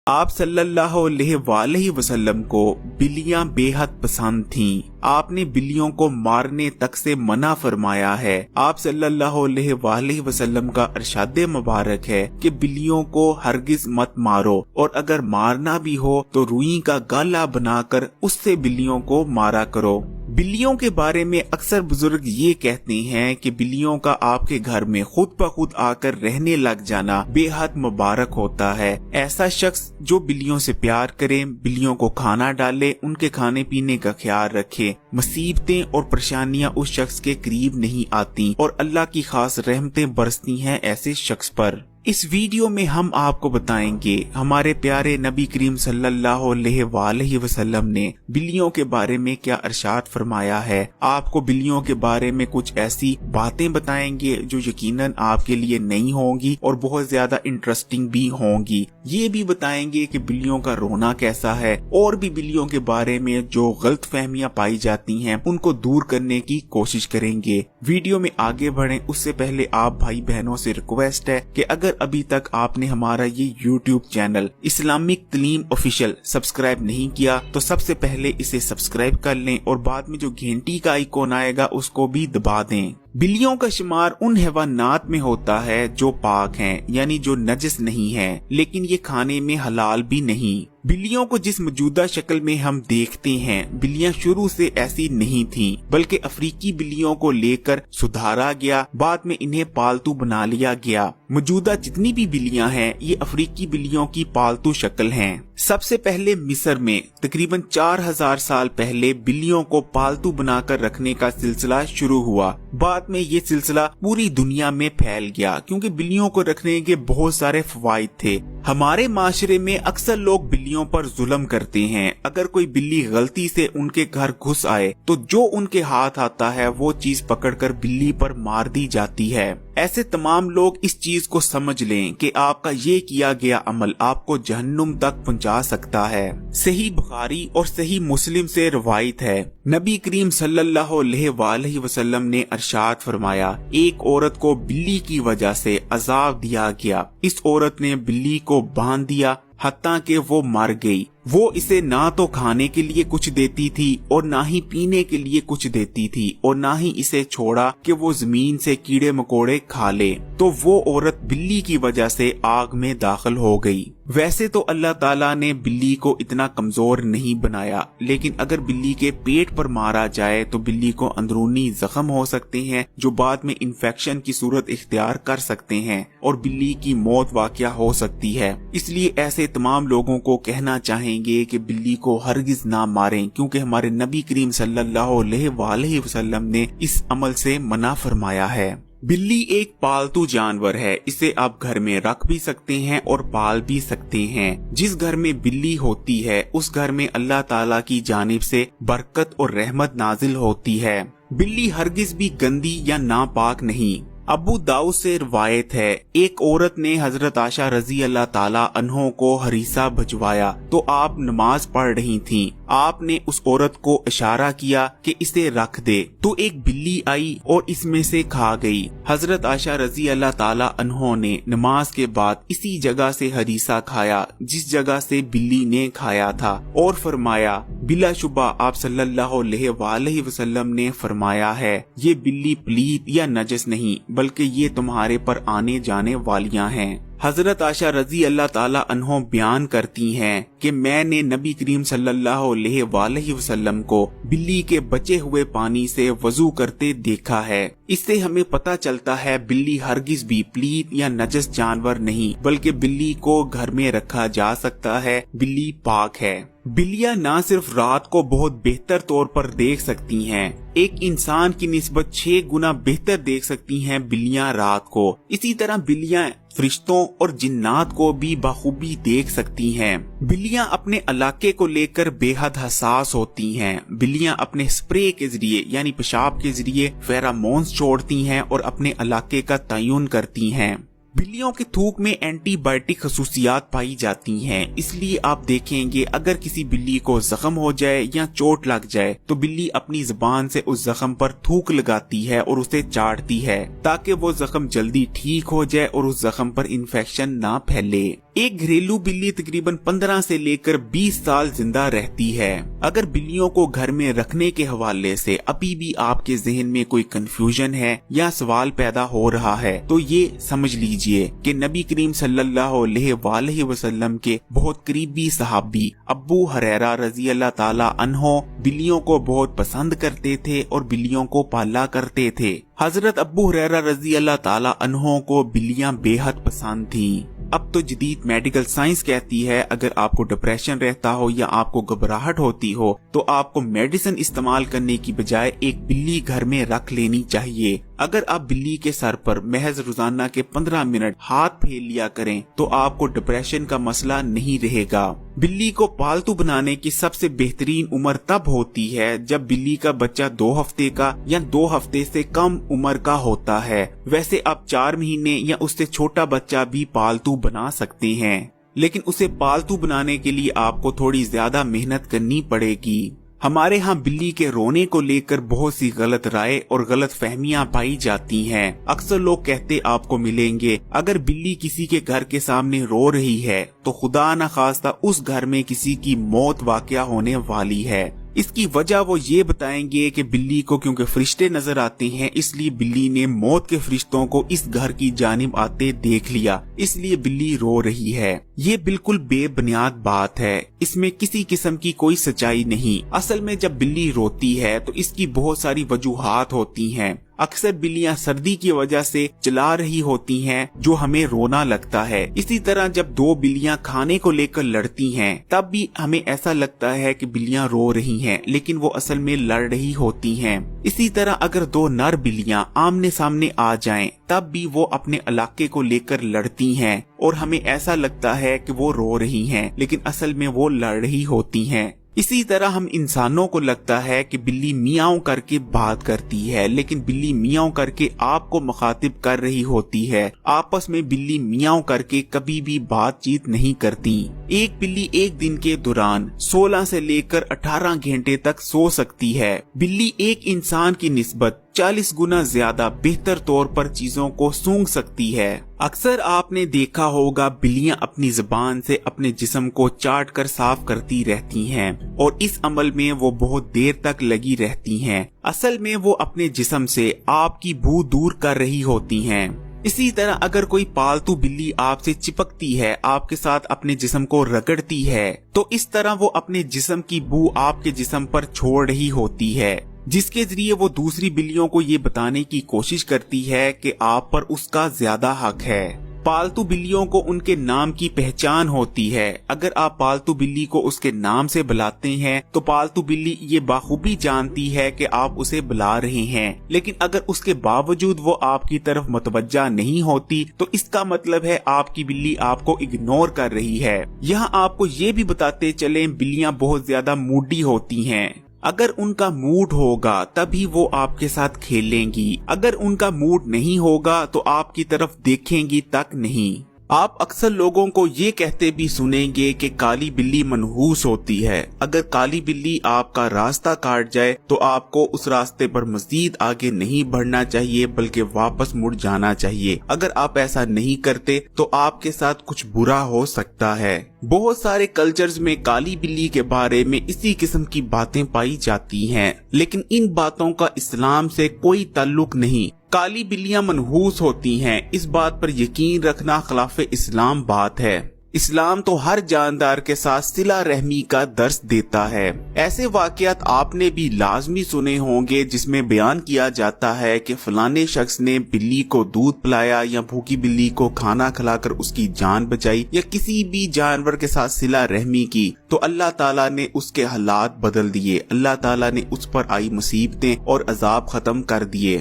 آپ صلی اللہ علیہ وآلہ وسلم کو بلیاں بے حد پسند تھیں۔ آپ نے بلیوں کو مارنے تک سے منع فرمایا ہے۔ آپ صلی اللہ علیہ وآلہ وسلم کا ارشاد مبارک ہے کہ بلیوں کو ہرگز مت مارو، اور اگر مارنا بھی ہو تو روئی کا گالا بنا کر اس سے بلیوں کو مارا کرو۔ بلیوں کے بارے میں اکثر بزرگ یہ کہتے ہیں کہ بلیوں کا آپ کے گھر میں خود بخود آ کر رہنے لگ جانا بے حد مبارک ہوتا ہے۔ ایسا شخص جو بلیوں سے پیار کرے، بلیوں کو کھانا ڈالے، ان کے کھانے پینے کا خیال رکھے، مصیبتیں اور پریشانیاں اس شخص کے قریب نہیں آتی اور اللہ کی خاص رحمتیں برستی ہیں ایسے شخص پر۔ اس ویڈیو میں ہم آپ کو بتائیں گے ہمارے پیارے نبی کریم صلی اللہ علیہ وآلہ وسلم نے بلیوں کے بارے میں کیا ارشاد فرمایا ہے۔ آپ کو بلیوں کے بارے میں کچھ ایسی باتیں بتائیں گے جو یقیناً آپ کے لیے نئی ہوں گی اور بہت زیادہ انٹرسٹنگ بھی ہوں گی۔ یہ بھی بتائیں گے کہ بلیوں کا رونا کیسا ہے، اور بھی بلیوں کے بارے میں جو غلط فہمیاں پائی جاتی ہیں ان کو دور کرنے کی کوشش کریں گے۔ ویڈیو میں آگے بڑھیں اس سے پہلے آپ بھائی بہنوں سے ریکویسٹ ہے کہ اگر ابھی تک آپ نے ہمارا یہ یوٹیوب چینل اسلامک تعلیم آفیشل سبسکرائب نہیں کیا تو سب سے پہلے اسے سبسکرائب کر لیں، اور بعد میں جو گھنٹی کا آئیکن آئے گا اس کو بھی دبا دیں۔ بلیوں کا شمار ان حیوانات میں ہوتا ہے جو پاک ہیں، یعنی جو نجس نہیں ہیں، لیکن یہ کھانے میں حلال بھی نہیں۔ بلیوں کو جس موجودہ شکل میں ہم دیکھتے ہیں، بلیاں شروع سے ایسی نہیں تھیں، بلکہ افریقی بلیوں کو لے کر سدھارا گیا، بعد میں انہیں پالتو بنا لیا گیا۔ موجودہ جتنی بھی بلیاں ہیں یہ افریقی بلیوں کی پالتو شکل ہیں۔ سب سے پہلے مصر میں تقریباً 4000 سال پہلے بلیوں کو پالتو بنا کر رکھنے کا سلسلہ شروع ہوا۔ بعد میں یہ سلسلہ پوری دنیا میں پھیل گیا، کیونکہ بلیوں کو رکھنے کے بہت سارے فوائد تھے۔ ہمارے معاشرے میں اکثر لوگ بلیوں پر ظلم کرتے ہیں۔ اگر کوئی بلی غلطی سے ان کے گھر گھس آئے تو جو ان کے ہاتھ آتا ہے وہ چیز پکڑ کر بلی پر مار دی جاتی ہے۔ ایسے تمام لوگ اس چیز کو سمجھ لیں کہ آپ کا یہ کیا گیا عمل آپ کو جہنم تک پہنچا سکتا ہے۔ صحیح بخاری اور صحیح مسلم سے روایت ہے، نبی کریم صلی اللہ علیہ وآلہ وسلم نے ارشاد فرمایا، ایک عورت کو بلی کی وجہ سے عذاب دیا گیا۔ اس عورت نے بلی کو باندھ دیا حتیٰ کہ وہ مر گئی۔ وہ اسے نہ تو کھانے کے لیے کچھ دیتی تھی اور نہ ہی پینے کے لیے کچھ دیتی تھی، اور نہ ہی اسے چھوڑا کہ وہ زمین سے کیڑے مکوڑے کھا لے، تو وہ عورت بلی کی وجہ سے آگ میں داخل ہو گئی۔ ویسے تو اللہ تعالیٰ نے بلی کو اتنا کمزور نہیں بنایا، لیکن اگر بلی کے پیٹ پر مارا جائے تو بلی کو اندرونی زخم ہو سکتے ہیں جو بعد میں انفیکشن کی صورت اختیار کر سکتے ہیں اور بلی کی موت واقع ہو سکتی ہے۔ اس لیے ایسے تمام لوگوں کو کہنا چاہیں گے کہ بلی کو ہرگز نہ ماریں، کیونکہ ہمارے نبی کریم صلی اللہ علیہ وآلہ وسلم نے اس عمل سے منع فرمایا ہے۔ بلی ایک پالتو جانور ہے، اسے آپ گھر میں رکھ بھی سکتے ہیں اور پال بھی سکتے ہیں۔ جس گھر میں بلی ہوتی ہے اس گھر میں اللہ تعالیٰ کی جانب سے برکت اور رحمت نازل ہوتی ہے۔ بلی ہرگز بھی گندی یا ناپاک نہیں۔ ابو داؤد سے روایت ہے، ایک عورت نے حضرت عائشہ رضی اللہ تعالیٰ عنہ کو ہریسہ بھجوایا تو آپ نماز پڑھ رہی تھیں۔ آپ نے اس عورت کو اشارہ کیا کہ اسے رکھ دے، تو ایک بلی آئی اور اس میں سے کھا گئی۔ حضرت عائشہ رضی اللہ تعالیٰ عنہ نے نماز کے بعد اسی جگہ سے ہریسہ کھایا جس جگہ سے بلی نے کھایا تھا، اور فرمایا، بلا شبہ آپ صلی اللہ علیہ وآلہ وسلم نے فرمایا ہے، یہ بلی پلیت یا نجس نہیں بلکہ یہ تمہارے پر آنے جانے والیاں ہیں۔ حضرت عائشہ رضی اللہ تعالی عنہ بیان کرتی ہیں کہ میں نے نبی کریم صلی اللہ علیہ وآلہ وسلم کو بلی کے بچے ہوئے پانی سے وضو کرتے دیکھا ہے۔ اس سے ہمیں پتہ چلتا ہے بلی ہرگز بھی پلیت یا نجس جانور نہیں، بلکہ بلی کو گھر میں رکھا جا سکتا ہے، بلی پاک ہے۔ بلیاں نہ صرف رات کو بہت بہتر طور پر دیکھ سکتی ہیں، ایک انسان کی نسبت 6 گنا بہتر دیکھ سکتی ہیں بلیاں رات کو۔ اسی طرح بلیاں فرشتوں اور جنات کو بھی بخوبی دیکھ سکتی ہیں۔ بلیاں اپنے علاقے کو لے کر بے حد حساس ہوتی ہیں۔ بلیاں اپنے سپرے کے ذریعے یعنی پیشاب کے ذریعے فیرامونز چھوڑتی ہیں اور اپنے علاقے کا تعین کرتی ہیں۔ بلیوں کے تھوک میں اینٹی بائیوٹک خصوصیات پائی جاتی ہیں، اس لیے آپ دیکھیں گے اگر کسی بلی کو زخم ہو جائے یا چوٹ لگ جائے تو بلی اپنی زبان سے اس زخم پر تھوک لگاتی ہے اور اسے چاٹتی ہے تاکہ وہ زخم جلدی ٹھیک ہو جائے اور اس زخم پر انفیکشن نہ پھیلے۔ ایک گھریلو بلی تقریباً 15 سے لے کر 20 سال زندہ رہتی ہے۔ اگر بلیوں کو گھر میں رکھنے کے حوالے سے ابھی بھی آپ کے ذہن میں کوئی کنفیوژن ہے یا سوال پیدا ہو رہا ہے تو یہ سمجھ لیجئے کہ نبی کریم صلی اللہ علیہ وآلہ وسلم کے بہت قریبی صحابی ابو ہریرہ رضی اللہ تعالی عنہ بلیوں کو بہت پسند کرتے تھے اور بلیوں کو پالا کرتے تھے۔ حضرت ابو ہریرہ رضی اللہ تعالی عنہ کو بلیاں بے حد پسند تھیں۔ اب تو جدید میڈیکل سائنس کہتی ہے اگر آپ کو ڈپریشن رہتا ہو یا آپ کو گھبراہٹ ہوتی ہو تو آپ کو میڈیسن استعمال کرنے کی بجائے ایک بلی گھر میں رکھ لینی چاہیے۔ اگر آپ بلی کے سر پر محض روزانہ کے 15 منٹ ہاتھ پھیر لیا کریں تو آپ کو ڈپریشن کا مسئلہ نہیں رہے گا۔ بلی کو پالتو بنانے کی سب سے بہترین عمر تب ہوتی ہے جب بلی کا بچہ 2 ہفتے کا یا 2 ہفتے سے کم عمر کا ہوتا ہے۔ ویسے آپ 4 مہینے یا اس سے چھوٹا بچہ بھی پالتو بنا سکتے ہیں، لیکن اسے پالتو بنانے کے لیے آپ کو تھوڑی زیادہ محنت کرنی پڑے گی۔ ہمارے ہاں بلی کے رونے کو لے کر بہت سی غلط رائے اور غلط فہمیاں پائی جاتی ہیں۔ اکثر لوگ کہتے آپ کو ملیں گے اگر بلی کسی کے گھر کے سامنے رو رہی ہے تو خدا نہ خواستہ اس گھر میں کسی کی موت واقع ہونے والی ہے۔ اس کی وجہ وہ یہ بتائیں گے کہ بلی کو کیونکہ فرشتے نظر آتے ہیں اس لیے بلی نے موت کے فرشتوں کو اس گھر کی جانب آتے دیکھ لیا، اس لیے بلی رو رہی ہے۔ یہ بالکل بے بنیاد بات ہے، اس میں کسی قسم کی کوئی سچائی نہیں۔ اصل میں جب بلی روتی ہے تو اس کی بہت ساری وجوہات ہوتی ہیں۔ اکثر بلیاں سردی کی وجہ سے چلا رہی ہوتی ہیں جو ہمیں رونا لگتا ہے۔ اسی طرح جب 2 بلیاں کھانے کو لے کر لڑتی ہیں تب بھی ہمیں ایسا لگتا ہے کہ بلیاں رو رہی ہیں لیکن وہ اصل میں لڑ رہی ہوتی ہیں۔ اسی طرح اگر 2 نر بلیاں آمنے سامنے آ جائیں تب بھی وہ اپنے علاقے کو لے کر لڑتی ہیں اور ہمیں ایسا لگتا ہے کہ وہ رو رہی ہیں لیکن اصل میں وہ لڑ رہی ہوتی ہیں۔ اسی طرح ہم انسانوں کو لگتا ہے کہ بلی میاؤں کر کے بات کرتی ہے لیکن بلی میاؤں کر کے آپ کو مخاطب کر رہی ہوتی ہے۔ آپس میں بلی میاؤں کر کے کبھی بھی بات چیت نہیں کرتی۔ ایک بلی ایک دن کے دوران 16 سے لے کر 18 گھنٹے تک سو سکتی ہے۔ بلی ایک انسان کی نسبت 40 گنا زیادہ بہتر طور پر چیزوں کو سونگھ سکتی ہے۔ اکثر آپ نے دیکھا ہوگا بلیاں اپنی زبان سے اپنے جسم کو چاٹ کر صاف کرتی رہتی ہیں اور اس عمل میں وہ بہت دیر تک لگی رہتی ہیں۔ اصل میں وہ اپنے جسم سے آپ کی بو دور کر رہی ہوتی ہیں۔ اسی طرح اگر کوئی پالتو بلی آپ سے چپکتی ہے، آپ کے ساتھ اپنے جسم کو رگڑتی ہے تو اس طرح وہ اپنے جسم کی بو آپ کے جسم پر چھوڑ رہی ہوتی ہے، جس کے ذریعے وہ دوسری بلیوں کو یہ بتانے کی کوشش کرتی ہے کہ آپ پر اس کا زیادہ حق ہے۔ پالتو بلیوں کو ان کے نام کی پہچان ہوتی ہے۔ اگر آپ پالتو بلی کو اس کے نام سے بلاتے ہیں تو پالتو بلی یہ بخوبی جانتی ہے کہ آپ اسے بلا رہے ہیں، لیکن اگر اس کے باوجود وہ آپ کی طرف متوجہ نہیں ہوتی تو اس کا مطلب ہے آپ کی بلی آپ کو اگنور کر رہی ہے۔ یہاں آپ کو یہ بھی بتاتے چلیں بلیاں بہت زیادہ موڈی ہوتی ہیں۔ اگر ان کا موڈ ہوگا تبھی وہ آپ کے ساتھ کھیلیں گی، اگر ان کا موڈ نہیں ہوگا تو آپ کی طرف دیکھیں گی تک نہیں۔ آپ اکثر لوگوں کو یہ کہتے بھی سنیں گے کہ کالی بلی منحوس ہوتی ہے۔ اگر کالی بلی آپ کا راستہ کاٹ جائے تو آپ کو اس راستے پر مزید آگے نہیں بڑھنا چاہیے بلکہ واپس مڑ جانا چاہیے۔ اگر آپ ایسا نہیں کرتے تو آپ کے ساتھ کچھ برا ہو سکتا ہے۔ بہت سارے کلچرز میں کالی بلی کے بارے میں اسی قسم کی باتیں پائی جاتی ہیں، لیکن ان باتوں کا اسلام سے کوئی تعلق نہیں۔ کالی بلیاں منحوس ہوتی ہیں، اس بات پر یقین رکھنا خلاف اسلام بات ہے۔ اسلام تو ہر جاندار کے ساتھ صلہ رحمی کا درس دیتا ہے۔ ایسے واقعات آپ نے بھی لازمی سنے ہوں گے جس میں بیان کیا جاتا ہے کہ فلانے شخص نے بلی کو دودھ پلایا یا بھوکی بلی کو کھانا کھلا کر اس کی جان بچائی یا کسی بھی جانور کے ساتھ صلہ رحمی کی تو اللہ تعالیٰ نے اس کے حالات بدل دیے، اللہ تعالیٰ نے اس پر آئی مصیبتیں اور عذاب ختم کر دیے۔